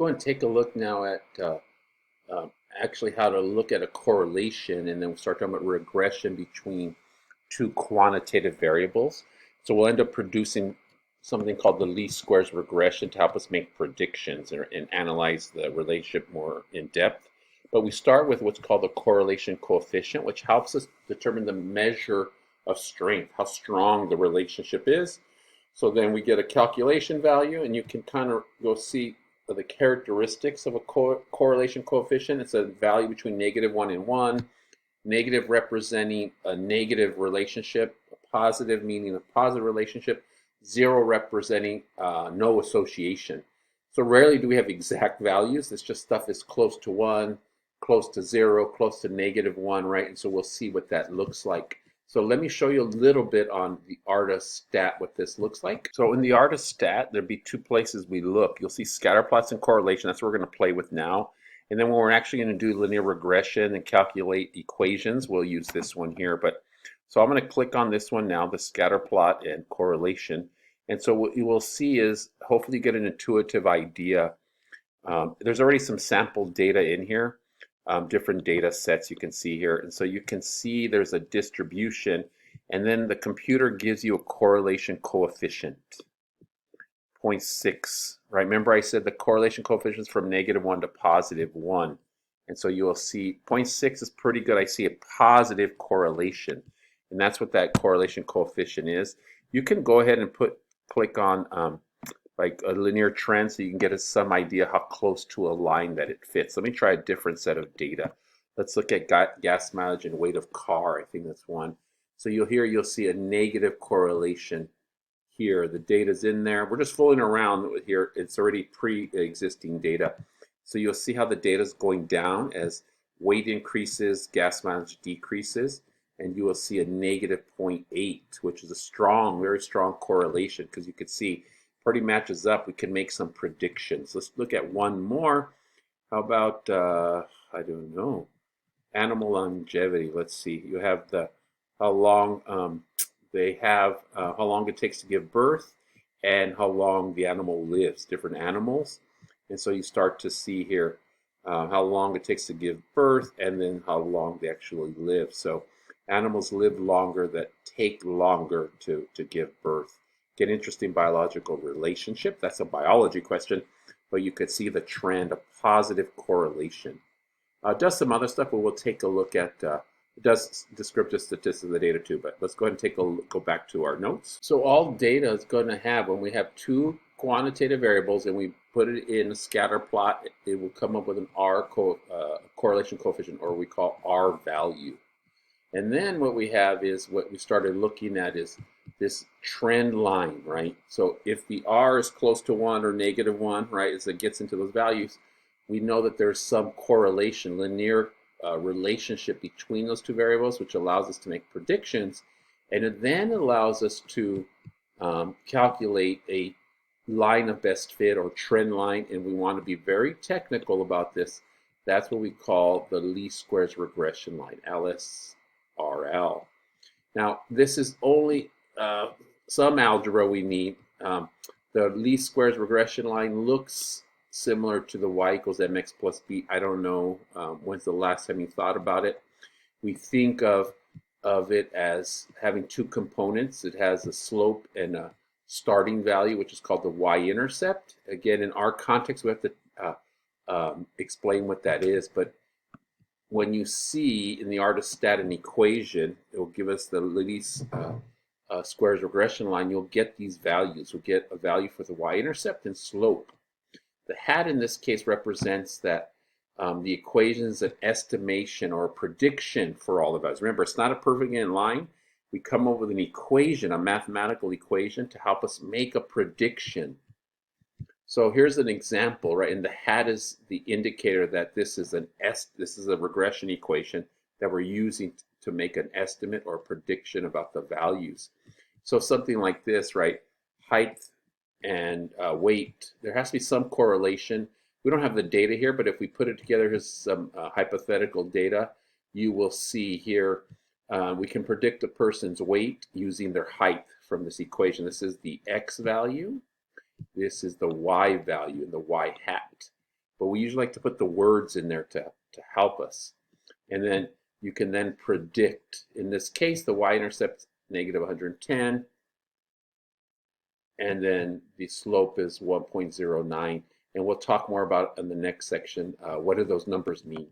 Go and take a look now at actually how to look at a correlation, and then we'll start talking about regression between two quantitative variables. So we'll end up producing something called the least squares regression to help us make predictions and analyze the relationship more in depth. But we start with what's called the correlation coefficient, which helps us determine the measure of strength, how strong the relationship is. So then we get a calculation value, and you can kind of go see the characteristics of a correlation coefficient. It's a value between -1 and 1, negative representing a negative relationship, a positive meaning a positive relationship, 0 representing no association. So rarely do we have exact values. It's just stuff is close to 1, close to 0, close to -1, right? And so we'll see what that looks like. So let me show you a little bit on the ARDA stat what this looks like. So in the ARDA stat, there'd be two places we look. You'll see scatter plots and correlation. That's what we're going to play with now. And then when we're actually going to do linear regression and calculate equations, we'll use this one here. But so I'm going to click on this one now, the scatter plot and correlation. And so what you will see is hopefully you get an intuitive idea. There's already some sample data in here. Different data sets you can see here. And so you can see there's a distribution, and then the computer gives you a correlation coefficient, 0.6, right? Remember I said the correlation coefficient is from -1 to +1. And so you will see 0.6 is pretty good. I see a positive correlation. And that's what that correlation coefficient is. You can go ahead and click on like a linear trend so you can get some idea how close to a line that it fits. Let me try a different set of data. Let's look at gas mileage and weight of car. I think that's one. So you'll see a negative correlation here. The data's in there. We're just fooling around with here. It's already pre-existing data. So you'll see how the data is going down as weight increases, gas mileage decreases, and you will see a -0.8, which is a strong, very strong correlation because you could see pretty matches up. We can make some predictions. Let's look at one more. How about, I don't know, animal longevity. Let's see. You have how long how long it takes to give birth and how long the animal lives, different animals. And so you start to see here how long it takes to give birth and then how long they actually live. So animals live longer that take longer to give birth. Get interesting biological relationship. That's a biology question, but you could see the trend, a positive correlation. Does some other stuff, but we'll take a look at. It does descriptive statistics of the data too, but let's go ahead and take a look, go back to our notes. So all data is going to have, when we have two quantitative variables and we put it in a scatter plot, it will come up with an correlation coefficient, or we call R value. And then what we have is what we started looking at is this trend line, right? So if the R is close to 1 or -1, right, as it gets into those values, we know that there's some correlation, linear relationship between those two variables, which allows us to make predictions. And it then allows us to calculate a line of best fit or trend line. And we want to be very technical about this. That's what we call the least squares regression line, LSRL. Now, this is only some algebra we need. The least squares regression line looks similar to the y equals mx plus b. I don't know when's the last time you thought about it. We think of it as having two components. It has a slope and a starting value, which is called the y-intercept. Again, in our context, we have to explain what that is, but when you see in the ARDA stat an equation, it will give us the least squares regression line. You'll get these values. We'll get a value for the y-intercept and slope. The hat in this case represents that the equation is an estimation or a prediction for all of us. Remember, it's not a perfect line. We come up with an equation, a mathematical equation, to help us make a prediction. So here's an example, right? And the hat is the indicator that this is a regression equation that we're using to make an estimate or prediction about the values. So something like this, right? Height and weight, there has to be some correlation. We don't have the data here, but if we put it together, here's some hypothetical data. You will see here we can predict a person's weight using their height from this equation. This is the x value. This is the y value in the y hat. but we usually like to put the words in there to help us. And then you can then predict, in this case, the y-intercept negative 110, and then the slope is 1.09. And we'll talk more about in the next section, what do those numbers mean?